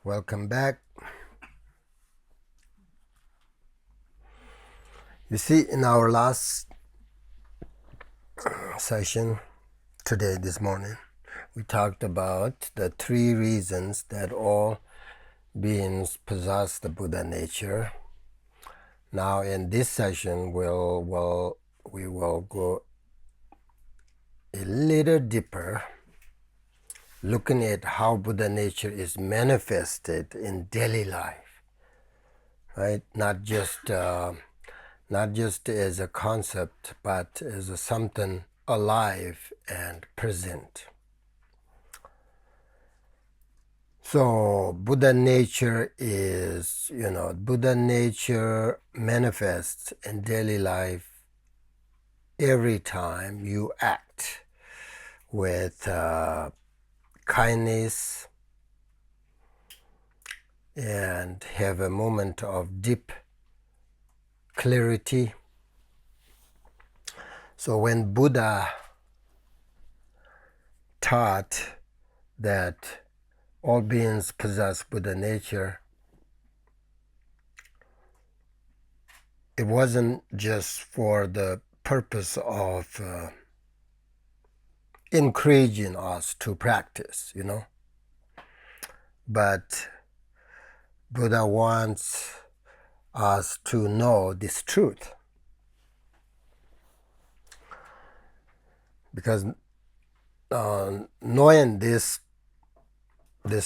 Welcome back. You see, in our last session this morning, we talked about the 3 reasons that all beings possess the Buddha nature. Now in this session, we will go a little deeper, looking at how Buddha nature is manifested in daily life, right? Not just as a concept, but as something alive and present. So Buddha nature is, Buddha nature manifests in daily life every time you act with kindness and have a moment of deep clarity. So when Buddha taught that all beings possess Buddha nature, it wasn't just for the purpose of encouraging us to practice, but Buddha wants us to know this truth, because knowing this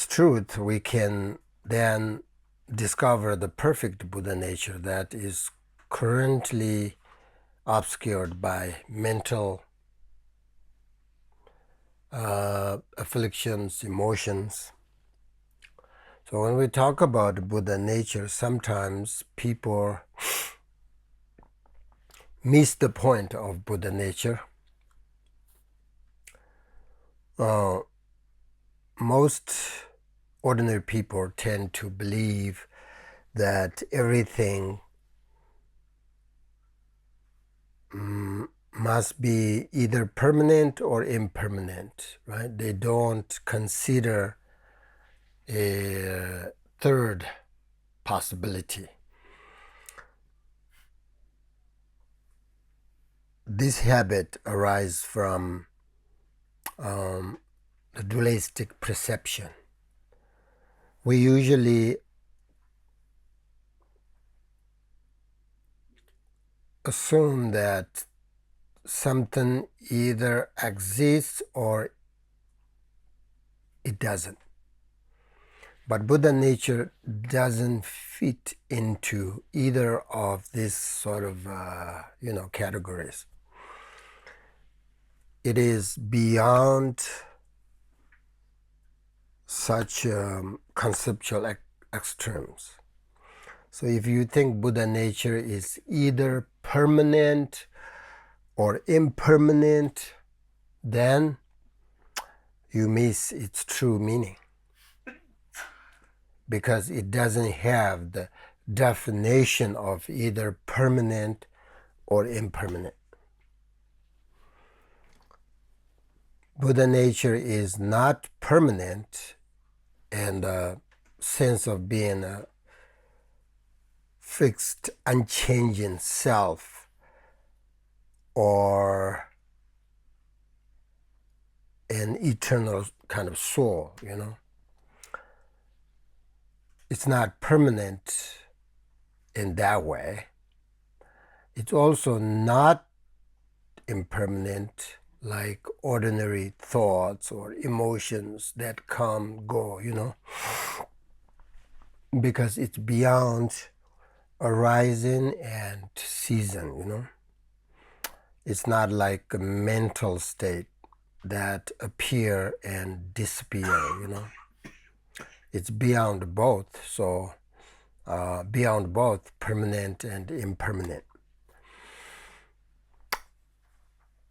truth, we can then discover the perfect Buddha nature that is currently obscured by mental afflictions, emotions. So when we talk about Buddha nature, sometimes people miss the point of Buddha nature. Most ordinary people tend to believe that everything must be either permanent or impermanent, right? They don't consider a third possibility. This habit arises from the dualistic perception. We usually assume that something either exists or it doesn't. But Buddha nature doesn't fit into either of these sort of categories. It is beyond such conceptual extremes. So if you think Buddha nature is either permanent or impermanent, then you miss its true meaning, because it doesn't have the definition of either permanent or impermanent. Buddha nature is not permanent in the sense of being a fixed, unchanging self or an eternal kind of soul, It's not permanent in that way. It's also not impermanent like ordinary thoughts or emotions that come, go, because it's beyond arising and ceasing, It's not like a mental state that appear and disappear, It's beyond both, so beyond both permanent and impermanent.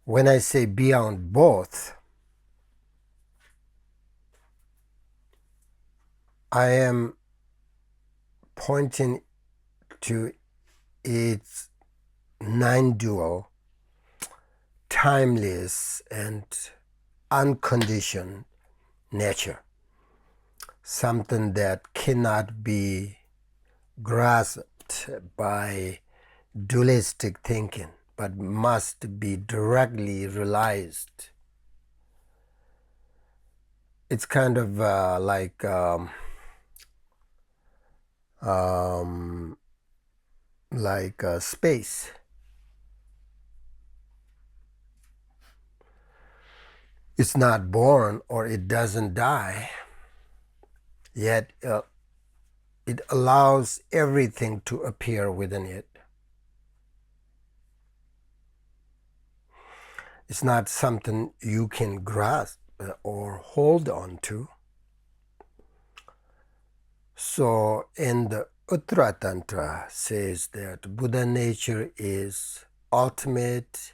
When I say beyond both, I am pointing to its non-dual, timeless, and unconditioned nature. something that cannot be grasped by dualistic thinking, but must be directly realized. It's kind of like space. It's not born or it doesn't die, yet it allows everything to appear within it. It's not something you can grasp or hold on to. So in the Uttara Tantra says that Buddha nature is ultimate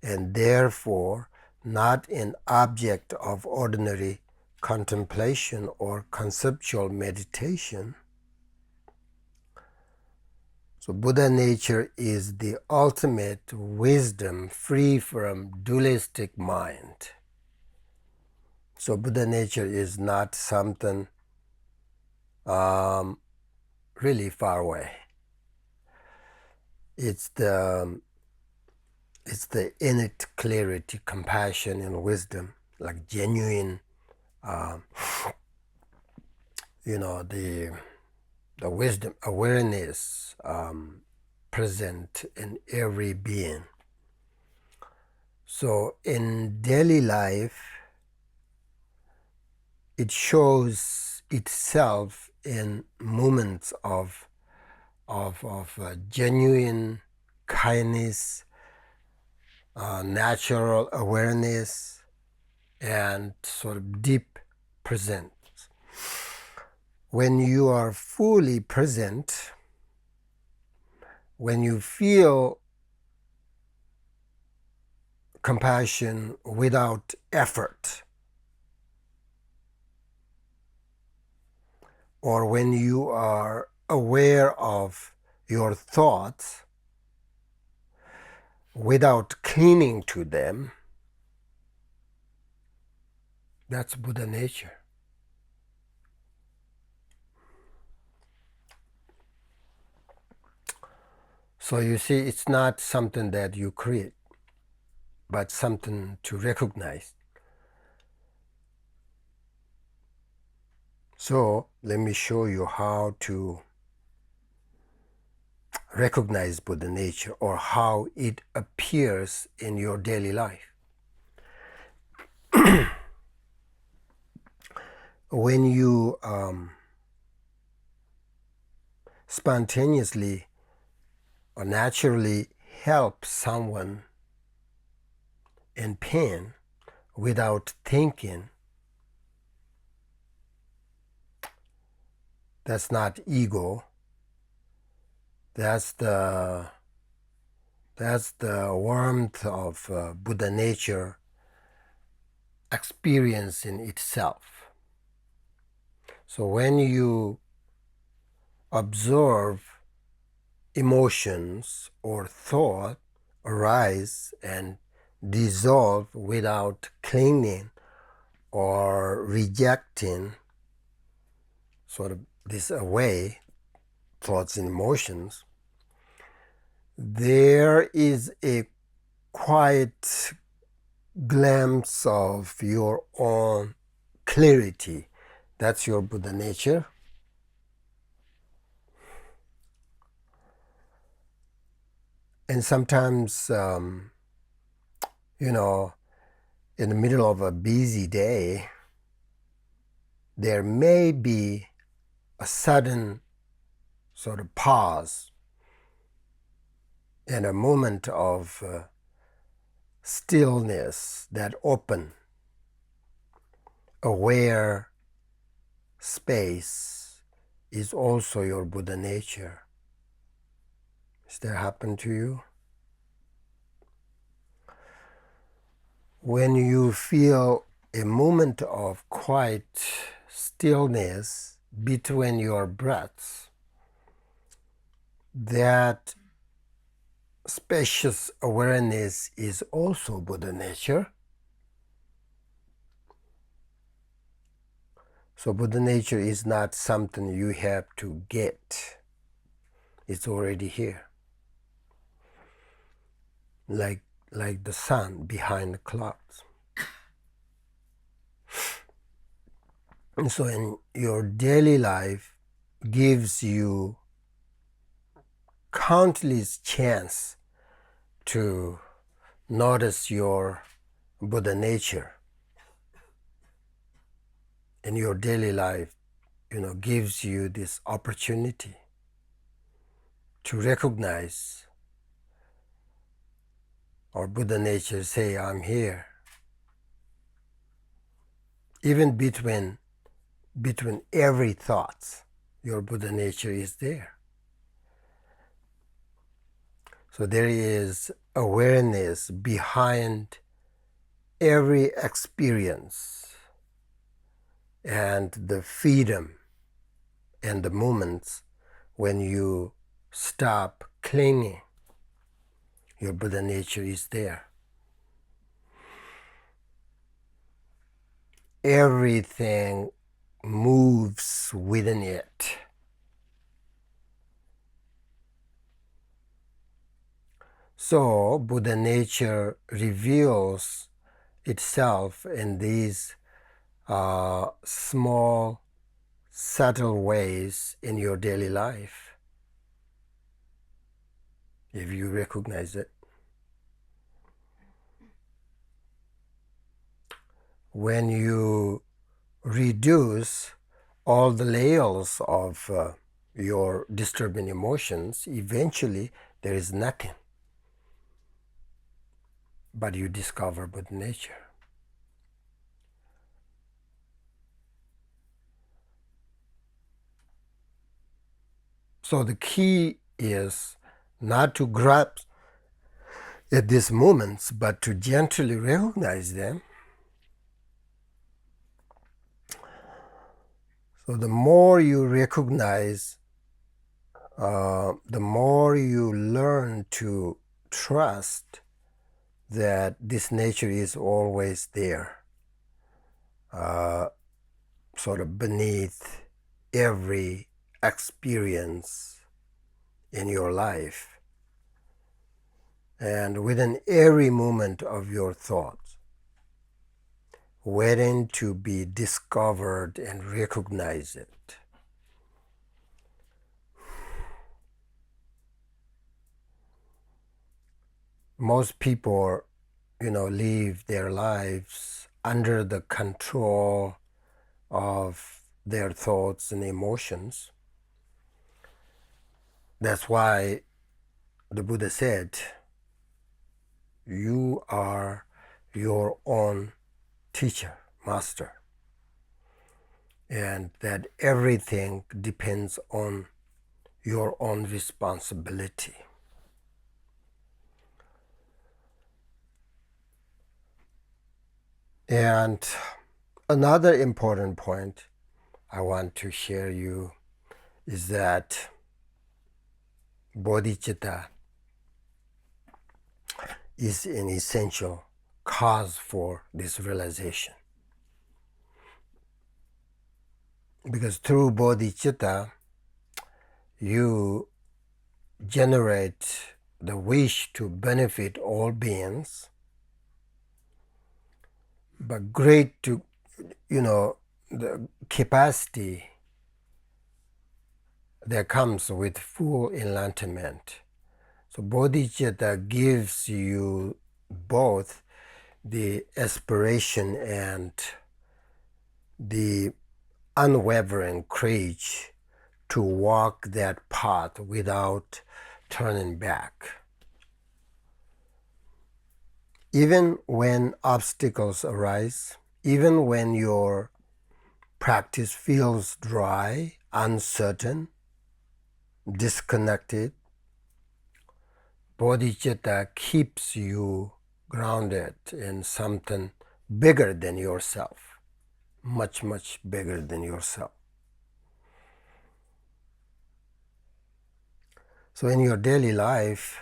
and therefore not an object of ordinary contemplation or conceptual meditation. So Buddha nature is the ultimate wisdom free from dualistic mind. So Buddha nature is not something really far away. It's the innate clarity, compassion, and wisdom, like genuine, the wisdom, awareness present in every being. So in daily life, it shows itself in moments of genuine kindness, natural awareness, and sort of deep presence. When you are fully present, when you feel compassion without effort, or when you are aware of your thoughts without clinging to them, that's Buddha nature. So you see, it's not something that you create, but something to recognize. So let me show you how to recognize Buddha nature, or how it appears in your daily life. When you spontaneously or naturally help someone in pain without thinking, that's not ego. That's the warmth of Buddha nature experience in itself. So when you observe emotions or thought arise and dissolve without clinging or rejecting, sort of this away, thoughts and emotions, there is a quiet glimpse of your own clarity. That's your Buddha nature. And sometimes, in the middle of a busy day, there may be a sudden sort of pause and a moment of stillness, that open, aware space is also your Buddha nature. Has that happened to you? When you feel a moment of quiet stillness between your breaths, that spacious awareness is also Buddha nature. So Buddha nature is not something you have to get. It's already here. Like the sun behind the clouds. And so in your daily life gives you countless chance to notice your Buddha nature. In your daily life, gives you this opportunity to recognize our Buddha nature, say, I'm here. Even between every thought, your Buddha nature is there. So there is awareness behind every experience, and the freedom and the moments when you stop clinging, your Buddha nature is there. Everything moves within it. So Buddha nature reveals itself in these small, subtle ways in your daily life, if you recognize it. When you reduce all the layers of your disturbing emotions, eventually there is nothing but you discover Buddha nature. So the key is not to grasp at these moments, but to gently recognize them. So the more you recognize, the more you learn to trust that this nature is always there, sort of beneath every experience in your life and within every moment of your thoughts, waiting to be discovered and recognized. Most people, live their lives under the control of their thoughts and emotions. That's why the Buddha said, you are your own teacher, master, and that everything depends on your own responsibility. And another important point I want to share you is that bodhicitta is an essential cause for this realization. Because through bodhicitta, you generate the wish to benefit all beings, but great to, the capacity that comes with full enlightenment. So bodhicitta gives you both the aspiration and the unwavering courage to walk that path without turning back. Even when obstacles arise, even when your practice feels dry, uncertain, disconnected, bodhicitta keeps you grounded in something bigger than yourself, much, much bigger than yourself. So in your daily life,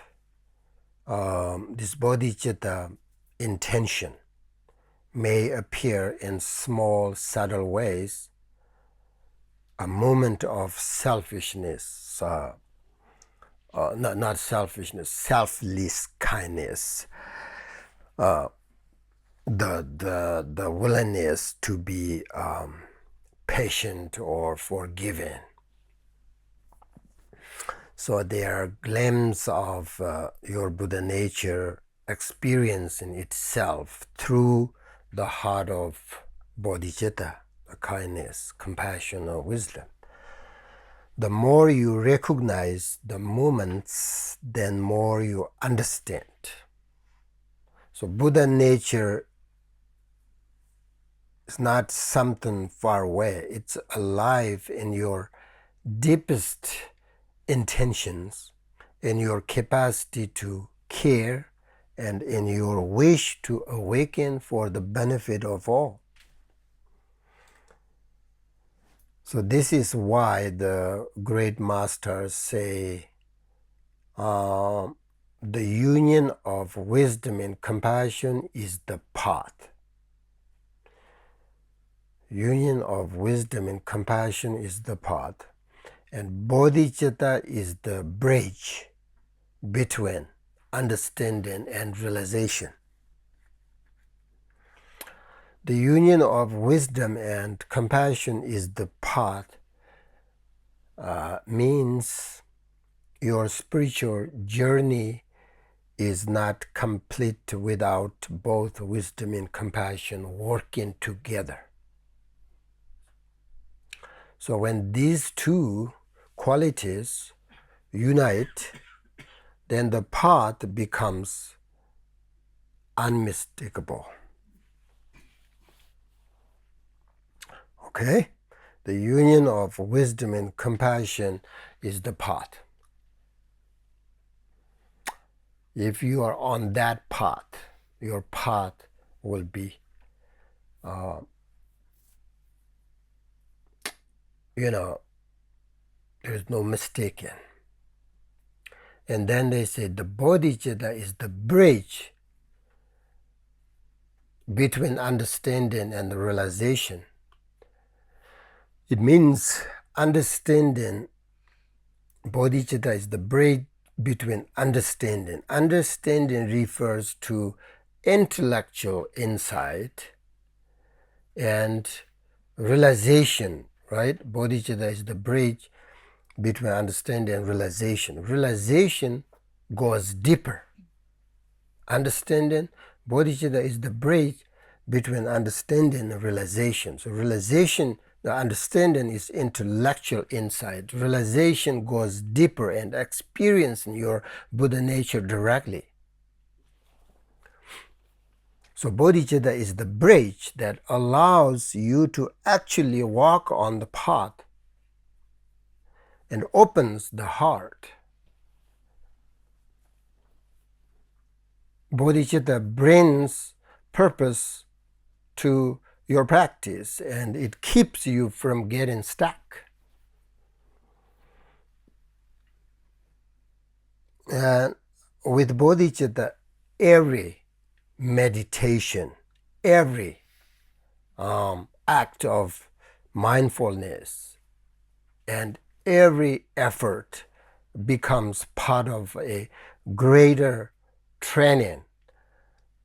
this bodhicitta intention may appear in small, subtle ways, a moment of selfishness, not selfishness, selfless kindness, the willingness to be patient or forgiving. So they are glimpses of your Buddha nature experiencing itself through the heart of bodhicitta, kindness, compassion, or wisdom. The more you recognize the moments, then more you understand. So Buddha nature is not something far away. It's alive in your deepest intentions, in your capacity to care, and in your wish to awaken for the benefit of all. So this is why the great masters say the union of wisdom and compassion is the path. Union of wisdom and compassion is the path. And bodhicitta is the bridge between understanding and realization. The union of wisdom and compassion is the path, means your spiritual journey is not complete without both wisdom and compassion working together. So when these two qualities unite, then the path becomes unmistakable. Okay? The union of wisdom and compassion is the path. If you are on that path, your path will be, there's no mistaking. And then they say the bodhicitta is the bridge between understanding and the realization. It means understanding, bodhicitta is the bridge between understanding. Understanding refers to intellectual insight, and realization, right? Bodhicitta is the bridge between understanding and realization. Realization goes deeper. Understanding, bodhicitta is the bridge between understanding and realization. So realization, the understanding is intellectual insight. Realization goes deeper and experiencing your Buddha nature directly. So bodhicitta is the bridge that allows you to actually walk on the path and opens the heart. Bodhicitta brings purpose to your practice, and it keeps you from getting stuck. And with bodhicitta, every meditation, every act of mindfulness, and every effort becomes part of a greater training,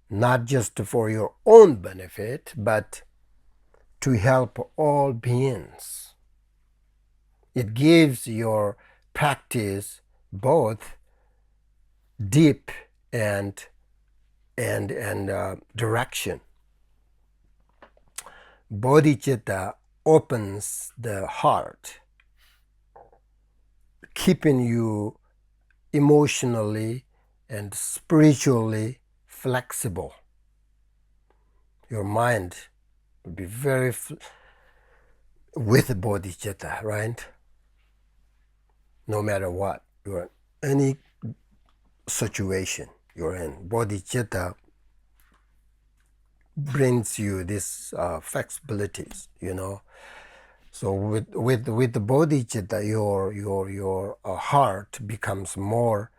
not just for your own benefit, but to help all beings. It gives your practice both deep and direction. Bodhicitta opens the heart, keeping you emotionally and spiritually flexible. Your mind will be very with bodhicitta, right? No matter what, you're in any situation you're in, bodhicitta brings you these flexibilities, So with the bodhicitta, your heart becomes more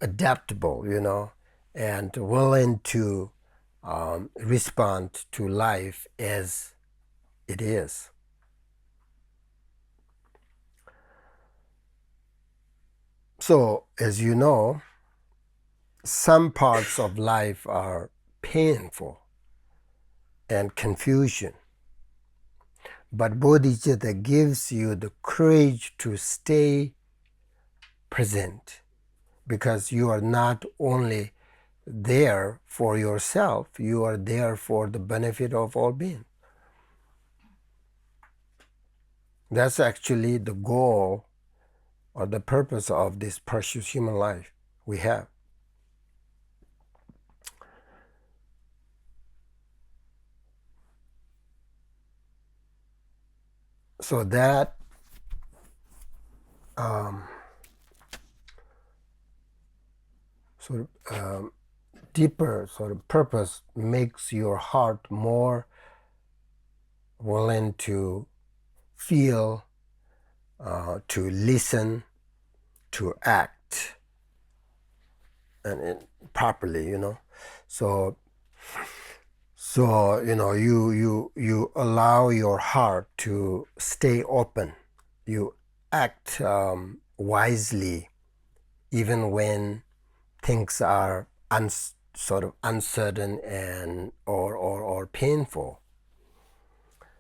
adaptable, and willing to respond to life as it is. So, as you know, some parts of life are painful and confusion. But bodhicitta gives you the courage to stay present, because you are not only there for yourself, you are there for the benefit of all beings. That's actually the goal or the purpose of this precious human life we have. So that sort of deeper sort of purpose makes your heart more willing to feel, to listen, to act, and properly, So you allow your heart to stay open. You act wisely, even when things are sort of uncertain and or painful.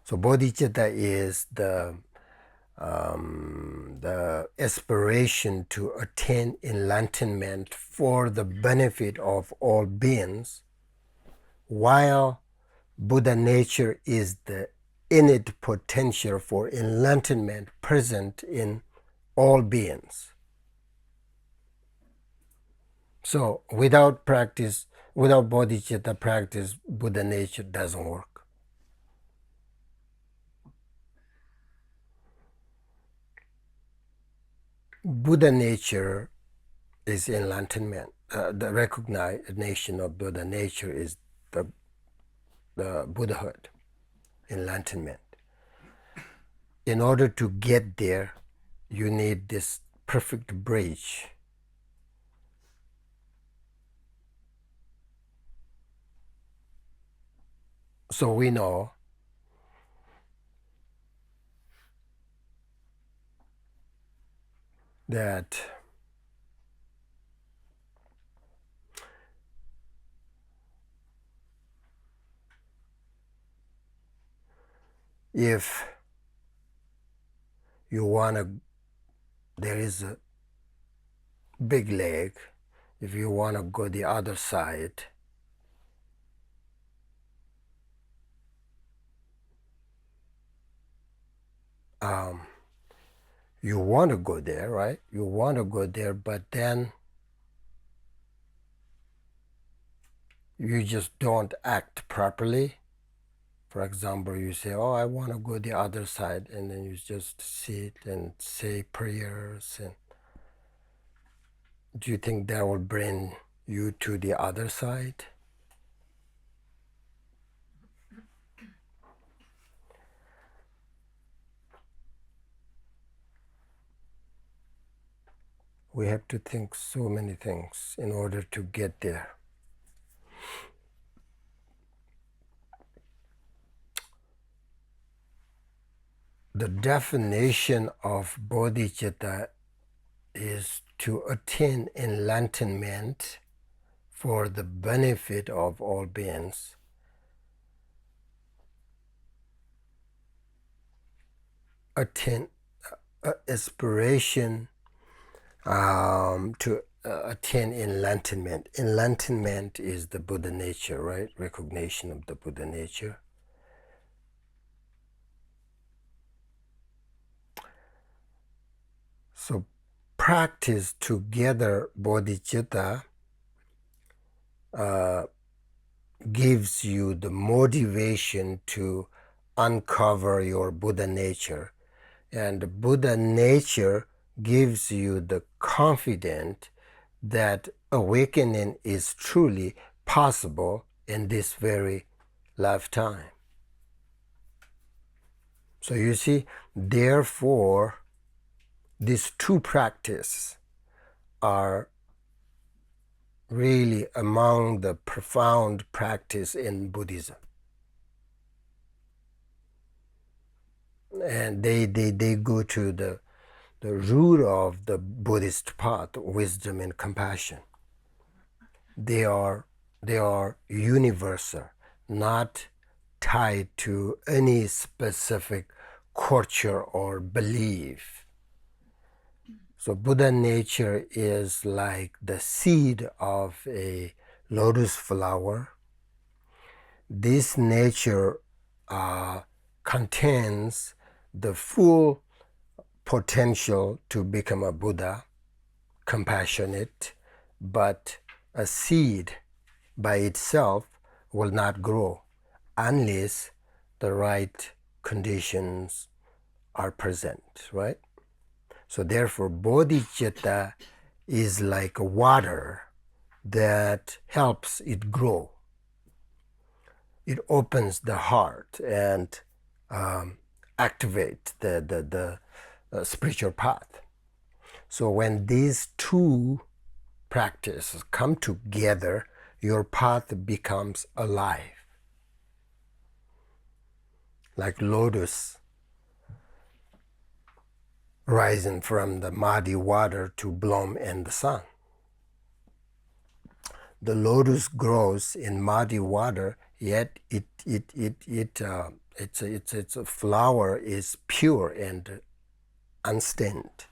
So bodhicitta is the aspiration to attain enlightenment for the benefit of all beings, while Buddha nature is the innate potential for enlightenment present in all beings. So without practice, without bodhicitta practice, Buddha nature doesn't work. Buddha nature is enlightenment. The recognition of Buddha nature is the Buddhahood, enlightenment. In order to get there, you need this perfect bridge. So we know that if you want to, there is a big lake, if you want to go the other side, you want to go there, right? You want to go there, but then you just don't act properly. For example, you say, oh, I want to go the other side, and then you just sit and say prayers. And do you think that will bring you to the other side? We have to think so many things in order to get there. The definition of bodhicitta is to attain enlightenment for the benefit of all beings. Attain aspiration to attain enlightenment. Enlightenment is the Buddha nature, right? Recognition of the Buddha nature. So practice together bodhicitta gives you the motivation to uncover your Buddha nature. And Buddha nature gives you the confidence that awakening is truly possible in this very lifetime. So you see, therefore, these two practices are really among the profound practice in Buddhism. and they go to the root of the Buddhist path, wisdom and compassion. They are universal, not tied to any specific culture or belief. So Buddha nature is like the seed of a lotus flower. This nature contains the full potential to become a Buddha, compassionate, but a seed by itself will not grow unless the right conditions are present, right? So therefore, bodhicitta is like water that helps it grow. It opens the heart and activate the spiritual path. So when these two practices come together, your path becomes alive. Like lotus rising from the muddy water to bloom in the sun. The lotus grows in muddy water, yet its flower is pure and unstained.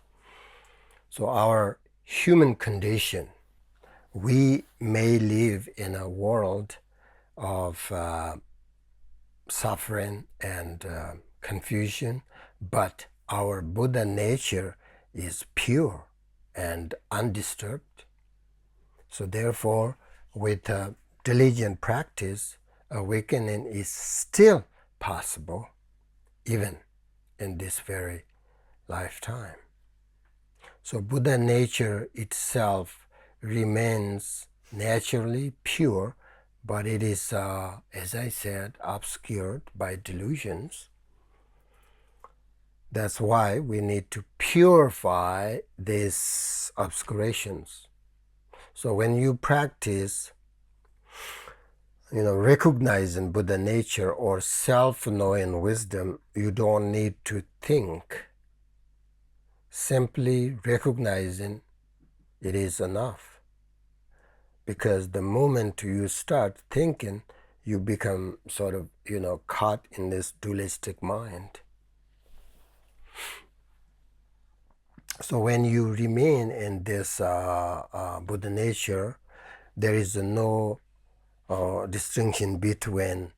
So our human condition, we may live in a world of suffering and confusion, but our Buddha nature is pure and undisturbed. So therefore, with diligent practice, awakening is still possible, even in this very lifetime. So Buddha nature itself remains naturally pure, but it is, as I said, obscured by delusions. That's why we need to purify these obscurations. So when you practice, recognizing Buddha nature or self-knowing wisdom, you don't need to think. Simply recognizing it is enough. Because the moment you start thinking, you become sort of, caught in this dualistic mind. So when you remain in this Buddha nature, there is no distinction between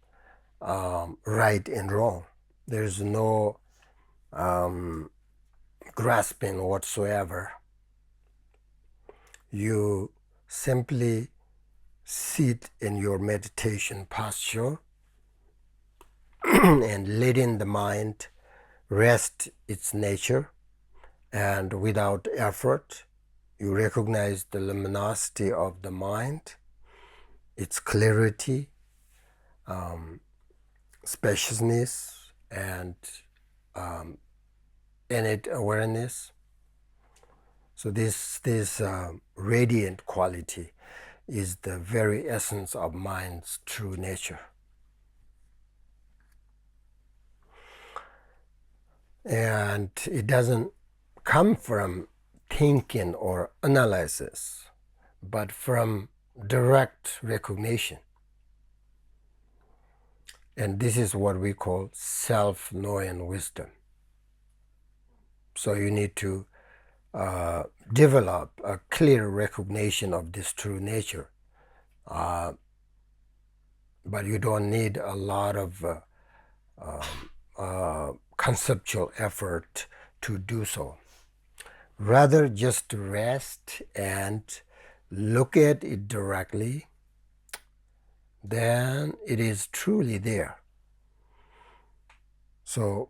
right and wrong. There is no grasping whatsoever. You simply sit in your meditation posture and letting the mind rest its nature, and without effort you recognize the luminosity of the mind, its clarity, spaciousness, and innate awareness. So this radiant quality is the very essence of mind's true nature. And it doesn't come from thinking or analysis, but from direct recognition. And this is what we call self-knowing wisdom. So you need to develop a clear recognition of this true nature. But you don't need a lot of conceptual effort to do so. Rather, just rest and look at it directly, then it is truly there. So,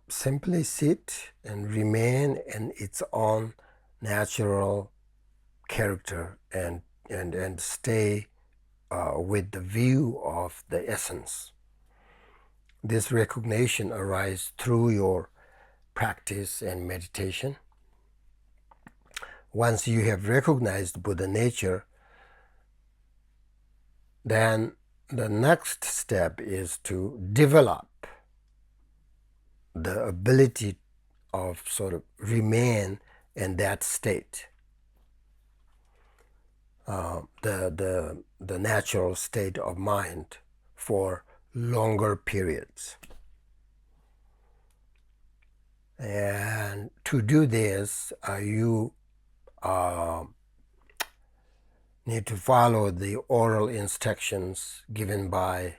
simply sit and remain in its own natural character and stay with the view of the essence. This recognition arises through your practice and meditation. Once you have recognized Buddha nature, then the next step is to develop the ability of sort of remain in that state, the natural state of mind for longer periods. And to do this, you need to follow the oral instructions given by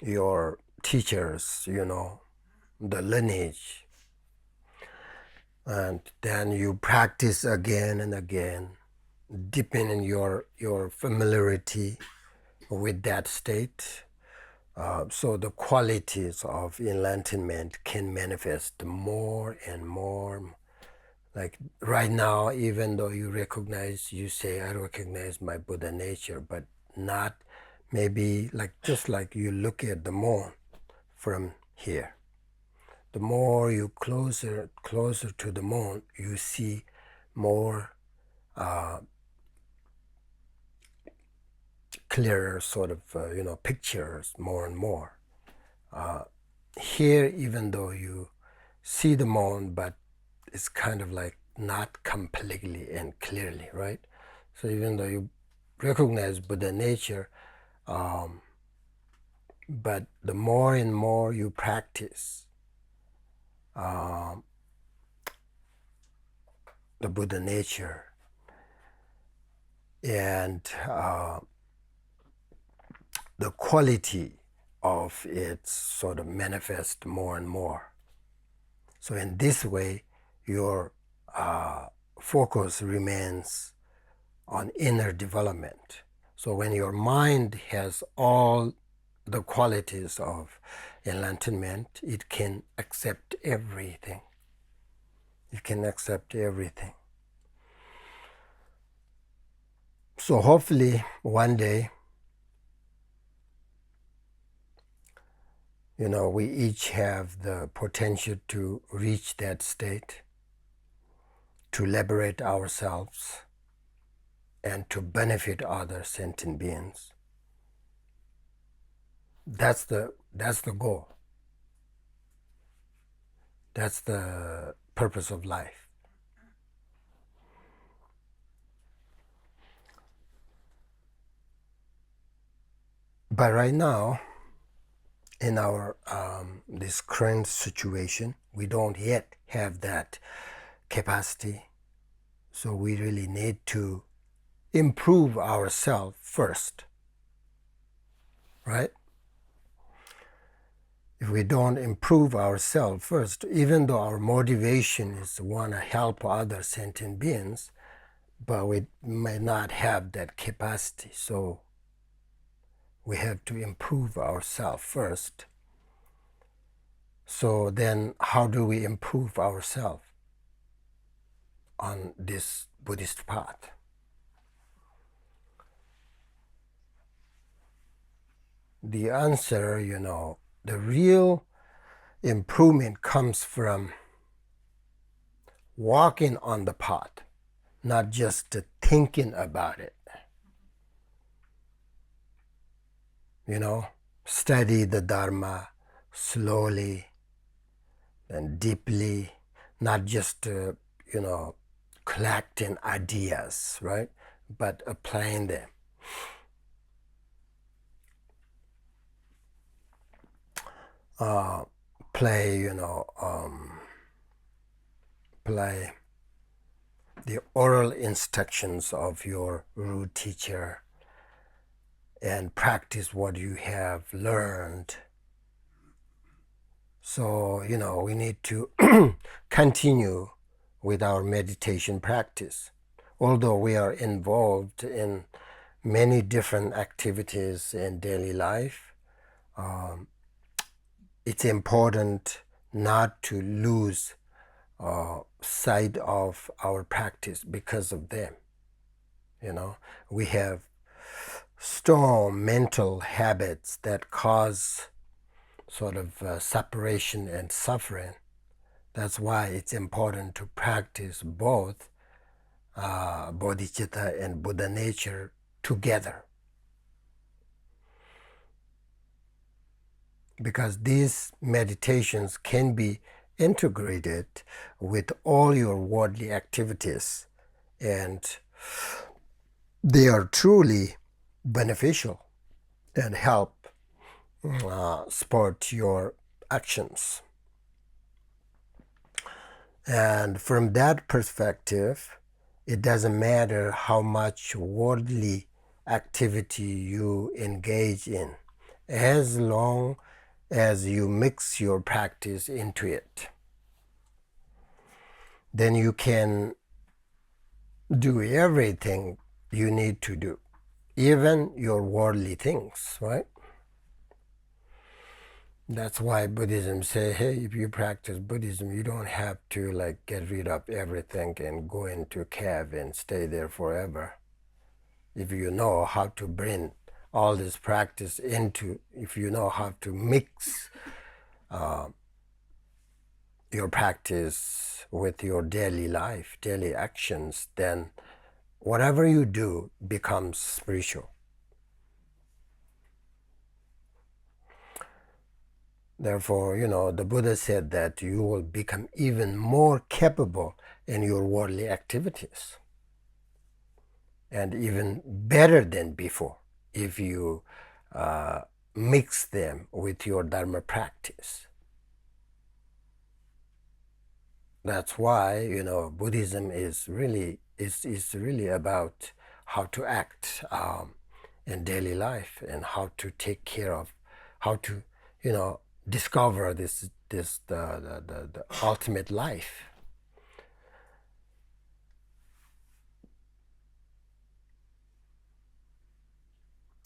your teachers, the lineage. And then you practice again and again, deepening your familiarity with that state. So the qualities of enlightenment can manifest more and more. Like right now, even though you say, I recognize my Buddha nature, but not maybe just like you look at the moon from here. The more you closer to the moon, you see more clearer sort of pictures more and more. Here, even though you see the moon, but it's kind of like not completely and clearly, right? So even though you recognize Buddha nature, but the more and more you practice the Buddha nature, and the quality of it sort of manifest more and more. So in this way, your focus remains on inner development. So when your mind has all the qualities of enlightenment, it can accept everything. It can accept everything. So hopefully one day, we each have the potential to reach that state, to liberate ourselves, and to benefit other sentient beings. That's the goal. That's the purpose of life. But right now, in our this current situation, we don't yet have that capacity. So we really need to improve ourselves first, right? If we don't improve ourselves first, even though our motivation is to want to help other sentient beings, but we may not have that capacity. So we have to improve ourselves first. So then how do we improve ourselves on this Buddhist path? The answer, the real improvement comes from walking on the path, not just thinking about it. Study the Dharma slowly and deeply, not just, collecting ideas, right? But applying them. Play the oral instructions of your root teacher and practice what you have learned. So, we need to continue with our meditation practice. Although we are involved in many different activities in daily life, it's important not to lose sight of our practice because of them. We have strong mental habits that cause sort of separation and suffering. That's why it's important to practice both bodhicitta and Buddha nature together. because these meditations can be integrated with all your worldly activities, and they are truly beneficial and help support your actions. And from that perspective, it doesn't matter how much worldly activity you engage in, as long as you mix your practice into it. Then you can do everything you need to do, even your worldly things, right? That's why Buddhism say, hey, if you practice Buddhism, you don't have to like get rid of everything and go into a cave and stay there forever. If you know how to bring all this practice into, if you know how to mix your practice with your daily life, daily actions, then whatever you do becomes spiritual. Therefore, the Buddha said that you will become even more capable in your worldly activities, and even better than before if you mix them with your Dharma practice. That's why Buddhism is really about how to act in daily life, and how to take care of, how to discover the ultimate life.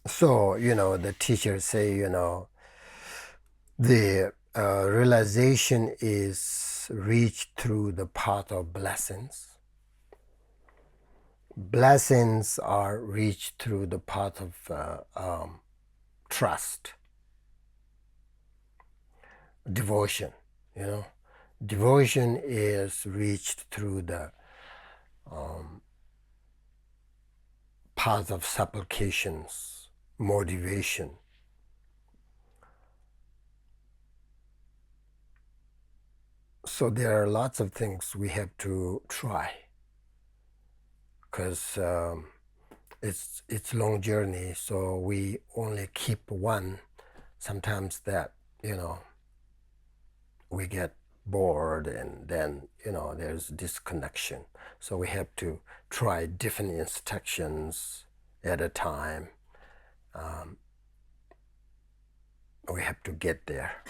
So the teachers say the realization is reached through the path of blessings. Blessings are reached through the path of trust, devotion. Devotion is reached through the path of supplications, motivation. So there are lots of things we have to try, because it's long journey. So we only keep one. Sometimes that we get bored, and then there's disconnection. So we have to try different instructions at a time. We have to get there.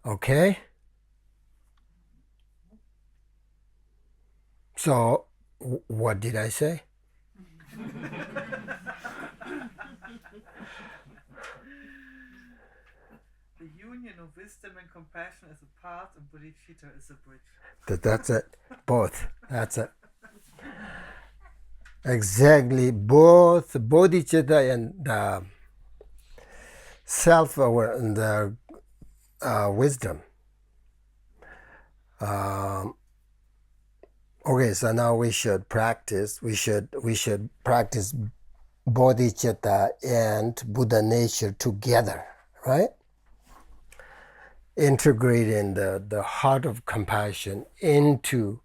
Okay? So what did I say? The union of wisdom and compassion is a path, and bodhicitta is a bridge. That's it. Both. That's it. Exactly. Both bodhicitta and the self-aware and the wisdom. Okay, so now we should practice. We should practice bodhicitta and Buddha nature together, right? Integrating the heart of compassion into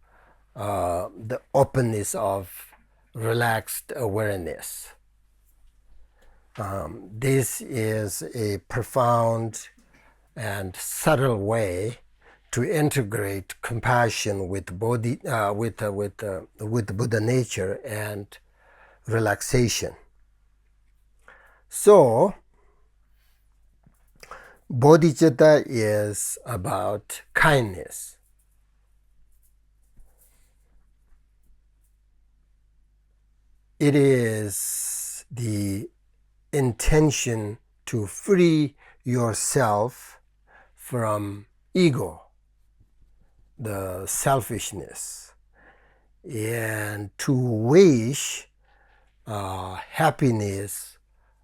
the openness of relaxed awareness. This is a profound and subtle way to integrate compassion with with Buddha nature and relaxation. So bodhicitta is about kindness. It is the intention to free yourself from ego, the selfishness, and to wish happiness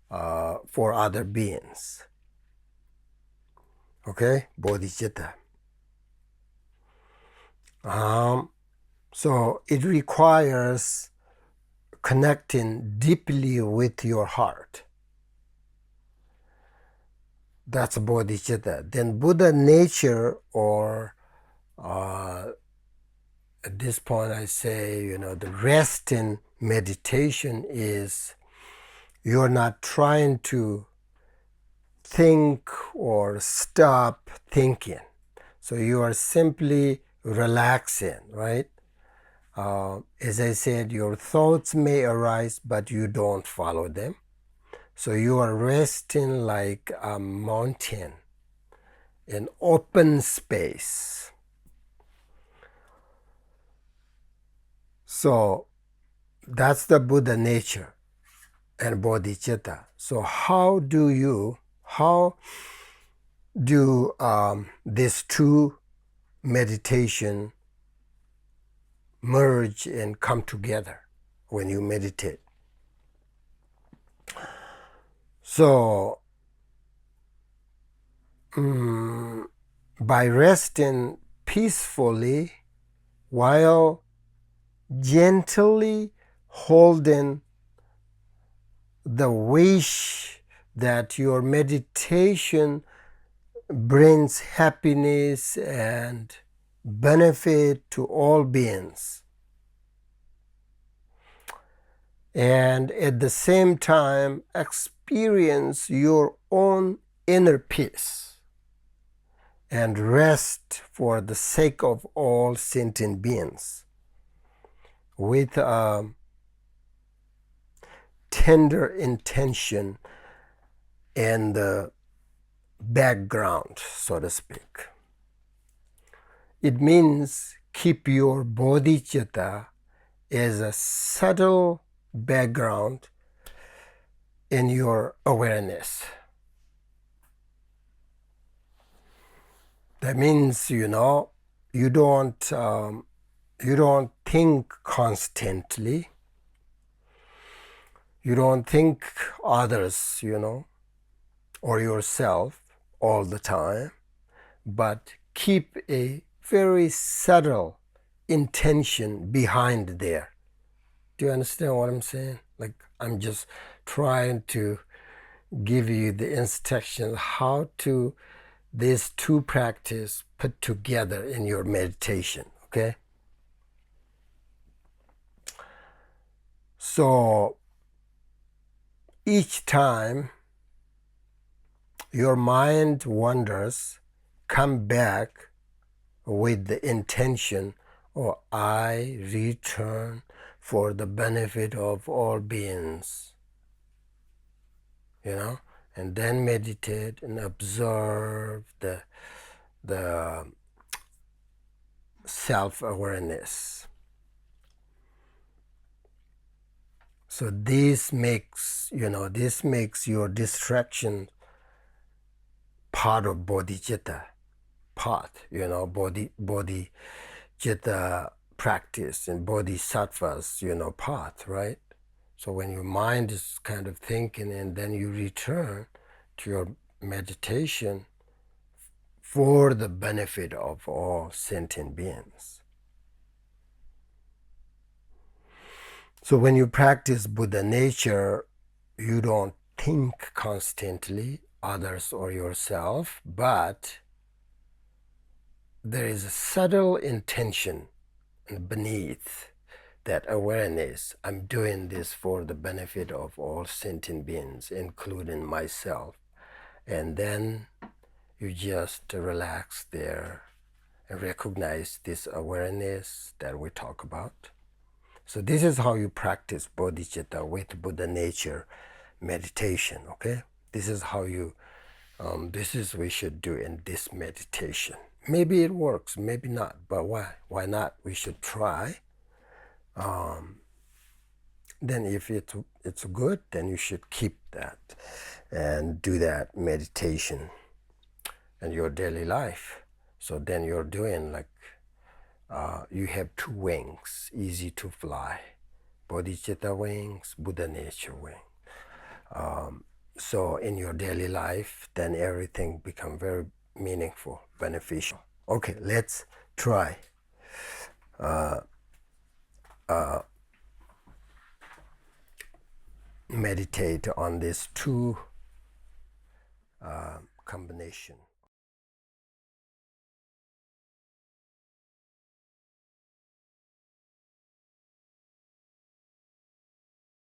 for other beings. Okay, bodhicitta. So it requires connecting deeply with your heart. That's bodhicitta. Then Buddha nature, or at this point I say, the rest in meditation is you're not trying to think or stop thinking. So you are simply relaxing, right? As I said, your thoughts may arise, but you don't follow them. So you are resting like a mountain in open space. So that's the Buddha nature and bodhicitta. So how do these two meditation merge and come together when you meditate? So by resting peacefully while gently holding the wish that your meditation brings happiness and benefit to all beings, and at the same time experience your own inner peace and rest for the sake of all sentient beings with a tender intention in the background, so to speak. It means keep your bodhicitta as a subtle background in your awareness. That means, you don't think constantly. You don't think others, or yourself all the time, but keep a very subtle intention behind there. Do you understand what I'm saying? Like, I'm just trying to give you the instructions how to these two practice put together in your meditation, okay? So each time your mind wanders, come back with the intention, or I return for the benefit of all beings, and then meditate and observe the self-awareness. So this makes your distraction part of bodhicitta, bodhicitta practice and bodhisattva's, path, right? So when your mind is kind of thinking and then you return to your meditation for the benefit of all sentient beings. So when you practice Buddha nature, you don't think constantly others or yourself, but there is a subtle intention beneath that awareness. I'm doing this for the benefit of all sentient beings, including myself. And then you just relax there and recognize this awareness that we talk about. So this is how you practice bodhicitta with Buddha nature meditation, okay? This is how you, this is we should do in this meditation. Maybe it works, maybe not, but why? Why not? We should try. Then if it's good, then you should keep that and do that meditation in your daily life. So then you're doing like, you have two wings, easy to fly. Bodhicitta wings, Buddha nature wing. So in your daily life, then everything become very meaningful, beneficial. Okay, let's try. Meditate on these two combination.